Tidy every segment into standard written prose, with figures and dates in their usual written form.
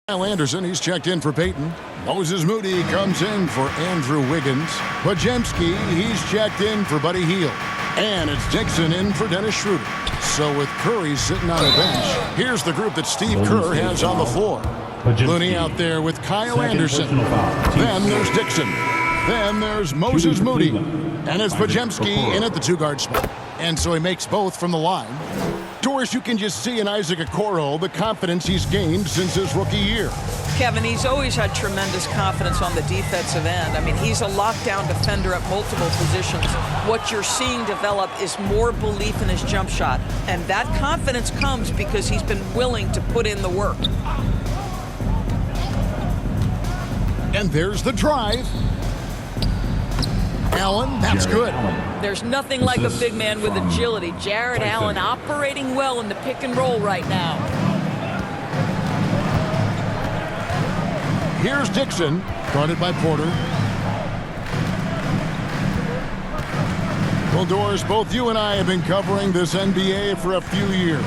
Kyle Anderson, he's checked in for Peyton. Moses Moody comes in for Andrew Wiggins. Pajemski, he's checked in for Buddy Hield. And it's Dixon in for Dennis Schroeder. So with Curry sitting on the bench, here's the group that Steve Kerr has on the floor. Looney out there with Kyle Anderson. Then there's Dixon. Then there's Moses Moody. And it's Pajemski in at the two-guard spot. And so he makes both from the line. Doris, you can just see in Isaac Okoro the confidence he's gained since his rookie year. Kevin, he's always had tremendous confidence on the defensive end. I mean, he's a lockdown defender at multiple positions. What you're seeing develop is more belief in his jump shot. And that confidence comes because he's been willing to put in the work. And there's the drive. Allen, that's good. There's nothing like a big man with agility. Jared Allen operating well in the pick and roll right now. Here's Dixon, guarded by Porter. Well, Doris, both you and I have been covering this NBA for a few years.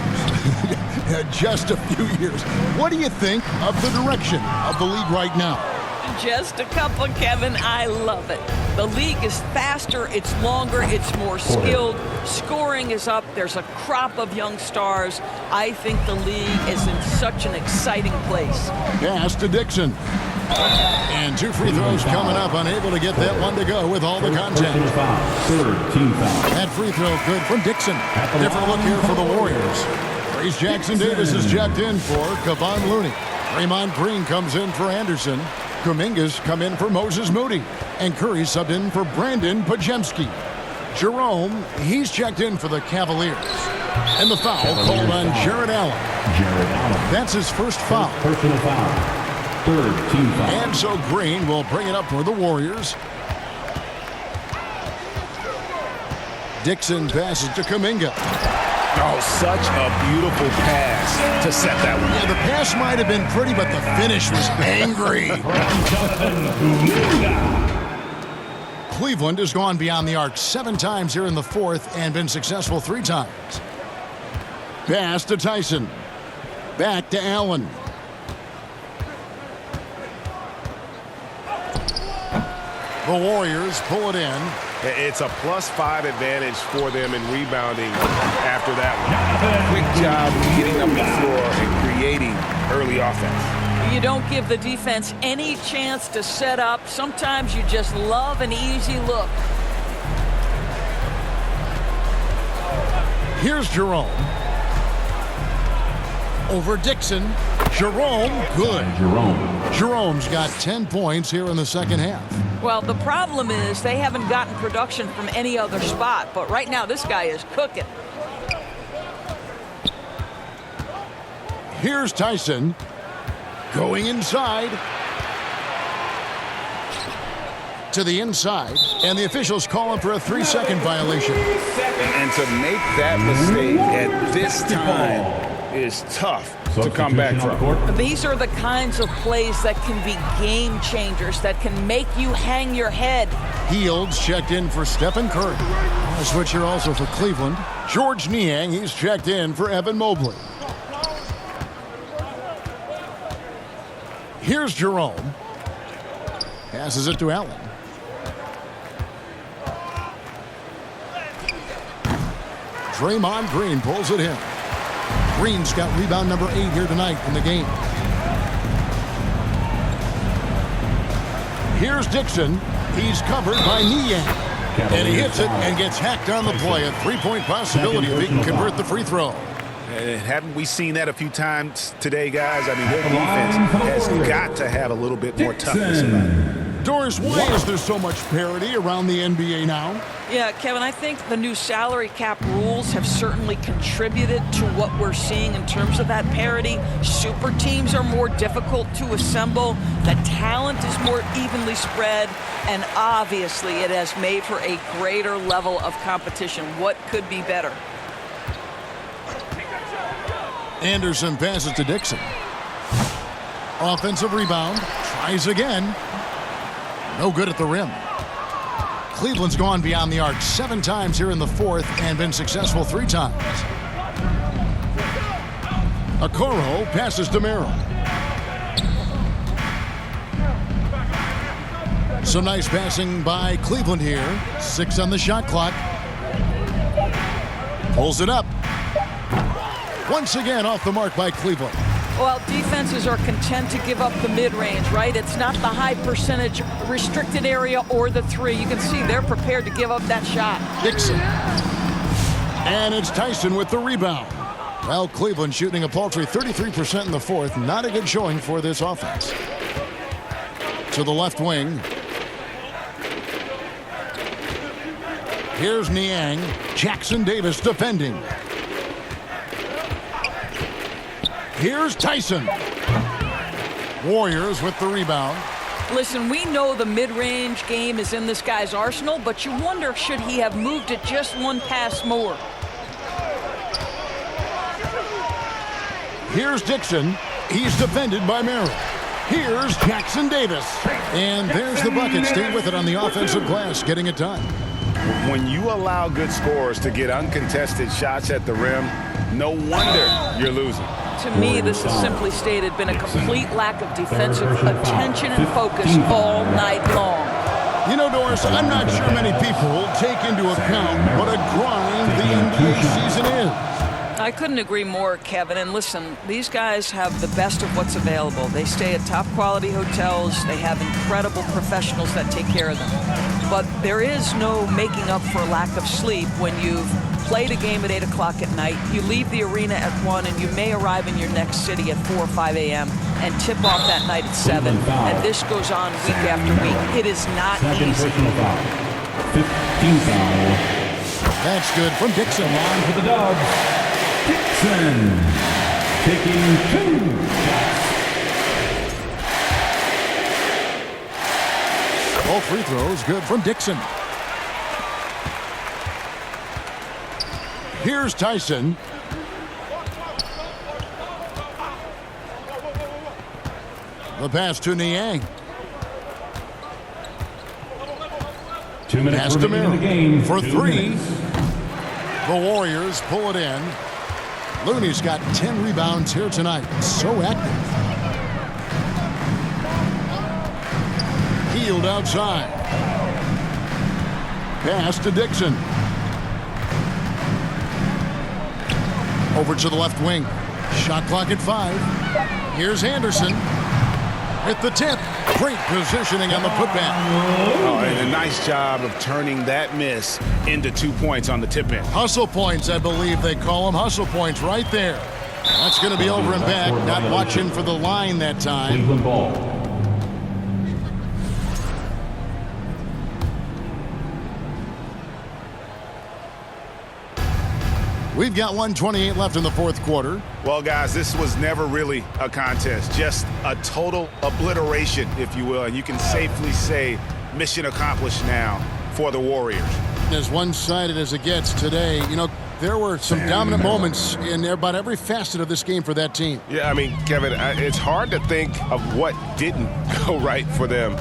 Just a few years. What do you think of the direction of the league right now? Just a couple, Kevin. I love it. The league is faster, it's longer, it's more skilled. Scoring is up. There's a crop of young stars. I think the league is in such an exciting place. Pass to Dixon. And two free throws coming up, unable to get that one to go with all the contact. That free throw good from Dixon. Different look here for the Warriors. Trace Jackson-Davis is checked in for Kevon Looney. Draymond Green comes in for Anderson. Kuminga's come in for Moses Moody. And Curry subbed in for Brandon Pajemski. Jerome, he's checked in for the Cavaliers. And the foul called on Jared Allen. That's his first foul. Personal foul. Third team foul. And so Green will bring it up for the Warriors. Dixon passes to Kuminga. Oh, such a beautiful pass to set that one. Yeah, the pass might have been pretty, but the finish was angry. Cleveland has gone beyond the arc 7 times here in the fourth and been successful 3 times. Pass to Tyson. Back to Allen. The Warriors pull it in. It's a +5 advantage for them in rebounding after that one. Quick job getting up the floor and creating early offense. You don't give the defense any chance to set up. Sometimes you just love an easy look. Here's Jerome. Over Dixon. Jerome, good. Jerome's got 10 points here in the second half. Well, the problem is they haven't gotten production from any other spot, but right now this guy is cooking. Here's Tyson going inside to the inside, and the officials call him for a 3-second violation. And to make that mistake at this time is tough to come back from. These are the kinds of plays that can be game changers, that can make you hang your head. Hield's checked in for Stephen Curry. A switch here also for Cleveland. George Niang, he's checked in for Evan Mobley. Here's Jerome. Passes it to Allen. Draymond Green pulls it in. Green's got rebound number 8 here tonight in the game. Here's Dixon. He's covered by Niang. And he hits it and gets hacked on the play. A 3-point possibility if he can convert the free throw. Haven't we seen that a few times today, guys? I mean, their defense has got to have a little bit more toughness about it. Doris, why is there so much parity around the NBA now? Yeah, Kevin, I think the new salary cap rules have certainly contributed to what we're seeing in terms of that parity. Super teams are more difficult to assemble. The talent is more evenly spread. And obviously, it has made for a greater level of competition. What could be better? Anderson passes to Dixon. Offensive rebound. Tries again. No good at the rim. Cleveland's gone beyond the arc 7 times here in the fourth and been successful 3 times. Okoro passes to Merrill. Some nice passing by Cleveland here. 6 on the shot clock. Pulls it up. Once again off the mark by Cleveland. Well, defenses are content to give up the mid-range, right? It's not the high percentage restricted area or the 3. You can see they're prepared to give up that shot. Dixon. And it's Tyson with the rebound. Well, Cleveland shooting a paltry 33% in the fourth. Not a good showing for this offense. To the left wing. Here's Niang. Jackson Davis defending. Here's Tyson. Warriors with the rebound. Listen, we know the mid-range game is in this guy's arsenal, but you wonder, should he have moved it just one pass more? Here's Dixon. He's defended by Merrill. Here's Jackson Davis. And there's the bucket. Stay with it on the offensive glass, getting it done. When you allow good scorers to get uncontested shots at the rim, no wonder you're losing. To me, this has simply stated been a complete lack of defensive attention and focus all night long. You know, Doris, I'm not sure many people take into account what a grind the NBA season is. I couldn't agree more, Kevin. And listen, these guys have the best of what's available. They stay at top-quality hotels. They have incredible professionals that take care of them. But there is no making up for lack of sleep when you've played a game at 8 o'clock at night. You leave the arena at 1, and you may arrive in your next city at 4 or 5 a.m. and tip off that night at 7. And this goes on week after week. It is not easy. 15 foul. That's good from Dixon. Line for the Dogs. Dixon taking 2 shots. All free throws good from Dixon. Here's Tyson. The pass to Niang. 2 minutes Pass to remaining in the game. for 2 3. minutes. The Warriors pull it in. Looney's got 10 rebounds here tonight. So active. Healed outside. Pass to Dixon. Over to the left wing. Shot clock at 5. Here's Anderson. At the tip. Great positioning on the putback. Oh, and a nice job of turning that miss into 2 points on the tip in. Hustle points, I believe they call them. Hustle points right there. That's going to be over and back. Not watching for the line that time. Cleveland ball. We've got 1:28 left in the fourth quarter. Well, guys, this was never really a contest, just a total obliteration, if you will. And you can safely say mission accomplished now for the Warriors. As one-sided as it gets today, you know, there were some dominant moments in about every facet of this game for that team. Yeah, I mean, Kevin, it's hard to think of what didn't go right for them.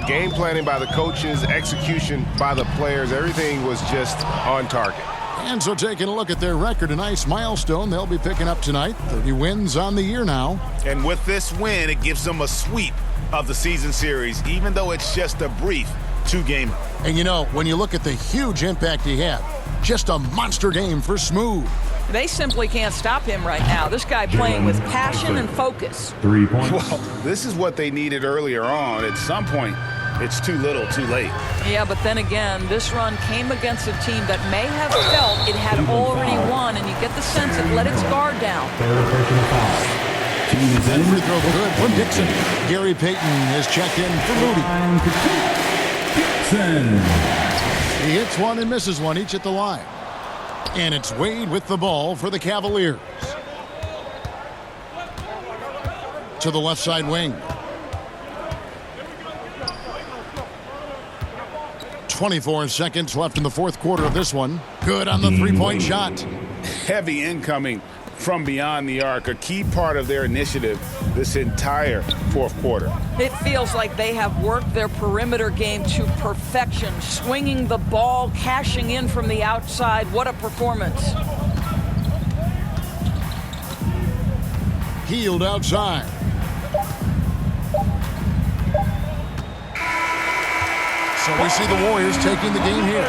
Game planning by the coaches, execution by the players, everything was just on target. And so taking a look at their record, a nice milestone they'll be picking up tonight. 30 wins on the year now. And with this win, it gives them a sweep of the season series, even though it's just a brief 2-game. And you know, when you look at the huge impact he had, just a monster game for Smooth. They simply can't stop him right now. This guy playing with passion and focus. 3 points. Well, this is what they needed earlier on. At some point, it's too little, too late. Yeah, but then again, this run came against a team that may have felt it had already won, and you get the sense it let its guard down. Third personal foul. Team is That in. free throw good from Dixon. Gary Payton has checked in for Moody. Line for 2. Dixon. He hits one and misses one, each at the line. And it's Wade with the ball for the Cavaliers. To the left side wing. 24 seconds left in the fourth quarter of this one. Good on the three-point shot. Heavy incoming from beyond the arc, a key part of their initiative this entire fourth quarter. It feels like they have worked their perimeter game to perfection, swinging the ball, cashing in from the outside. What a performance. Healed outside. So we see the Warriors taking the game here.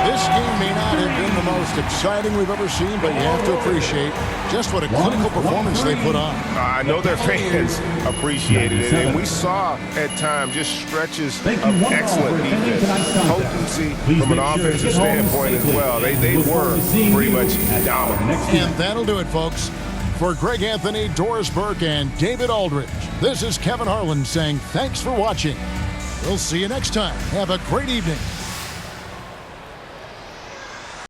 This game may not have been the most exciting we've ever seen, but you have to appreciate just what a clinical performance they put on. I know their fans appreciated it, and we saw at times just stretches of excellent defense, potency from an offensive standpoint as well. They were pretty much dominant. And that'll do it, folks. For Greg Anthony, Doris Burke, and David Aldridge, this is Kevin Harlan saying thanks for watching. We'll see you next time. Have a great evening.